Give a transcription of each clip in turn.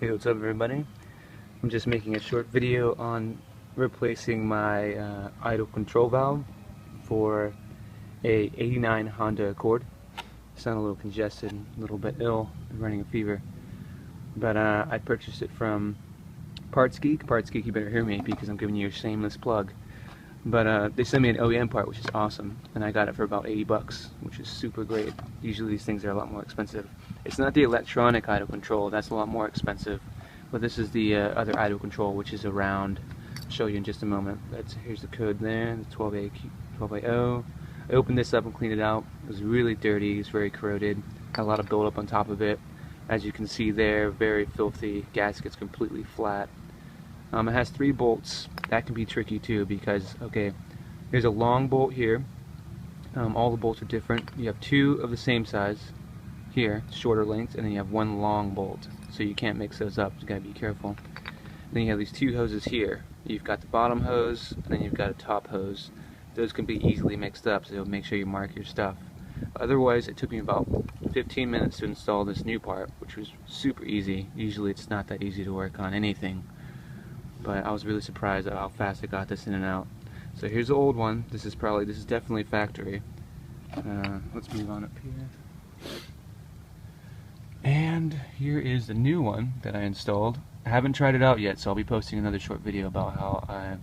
Hey, what's up everybody? I'm just making a short video on replacing my idle control valve for a '89 Honda Accord. I sound a little congested, a little bit ill, running a fever. But I purchased it from Parts Geek. Parts Geek, you better hear me because I'm giving you a shameless plug. But they sent me an OEM part, which is awesome, and I got it for about 80 bucks, which is super great. Usually these things are a lot more expensive. It's not the electronic idle control, that's a lot more expensive, but this is the other idle control, which is around. I'll show you in just a moment. Here's the code there, the 12A0. I opened this up and cleaned it out. It was really dirty, it's very corroded, had a lot of buildup on top of it. As you can see there, very filthy, gasket's completely flat. It has 3 bolts. That can be tricky too because, okay, there's a long bolt here. All the bolts are different. You have 2 of the same size here, shorter lengths, and then you have 1 long bolt. So you can't mix those up. You gotta be careful. Then you have these 2 hoses here. You've got the bottom hose, and then you've got a top hose. Those can be easily mixed up, so make sure you mark your stuff. Otherwise, it took me about 15 minutes to install this new part, which was super easy. Usually it's not that easy to work on anything. But I was really surprised at how fast I got this in and out. So here's the old one. This is definitely factory. Let's move on up here. And here is the new one that I installed. I haven't tried it out yet, so I'll be posting another short video about how I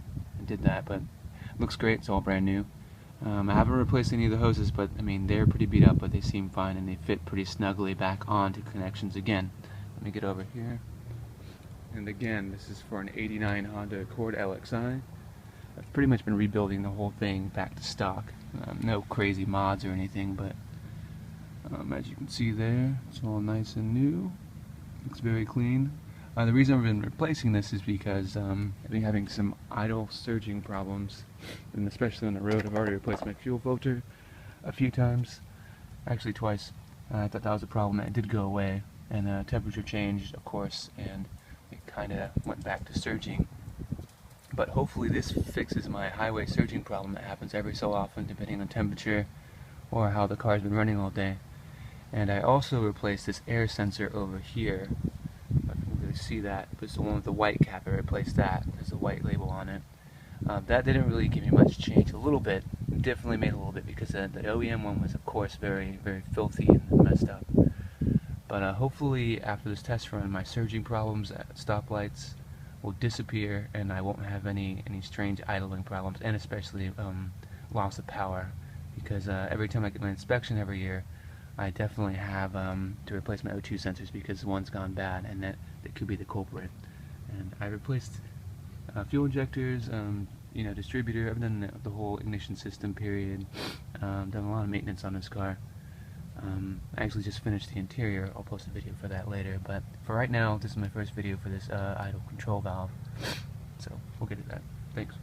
did that, but it looks great. It's all brand new. I haven't replaced any of the hoses, but I mean they're pretty beat up, but they seem fine and they fit pretty snugly back onto connections again. Let me get over here. And again, this is for an '89 Honda Accord LXI. I've pretty much been rebuilding the whole thing back to stock. No crazy mods or anything, but as you can see there, it's all nice and new. Looks very clean. The reason I've been replacing this is because I've been having some idle surging problems, and especially on the road. I've already replaced my fuel filter a few times, actually twice. I thought that was a problem, and it did go away, and temperature changed, of course, and it kind of went back to surging. But hopefully this fixes my highway surging problem that happens every so often depending on temperature or how the car's been running all day. And I also replaced this air sensor over here. If I can really see that, but it's the one with the white cap. I replaced that. There's a white label on it. That didn't really give me much change. A little bit, definitely made a little bit, because the OEM one was of course very, very filthy and messed up. But hopefully after this test run, my surging problems at stoplights will disappear and I won't have any strange idling problems, and especially loss of power, because every time I get my inspection every year, I definitely have to replace my O2 sensors because one's gone bad, and that could be the culprit. And I replaced fuel injectors, distributor. I've done the whole ignition system period. Done a lot of maintenance on this car. I actually just finished the interior. I'll post a video for that later, but for right now, this is my first video for this idle control valve, so we'll get to that. Thanks.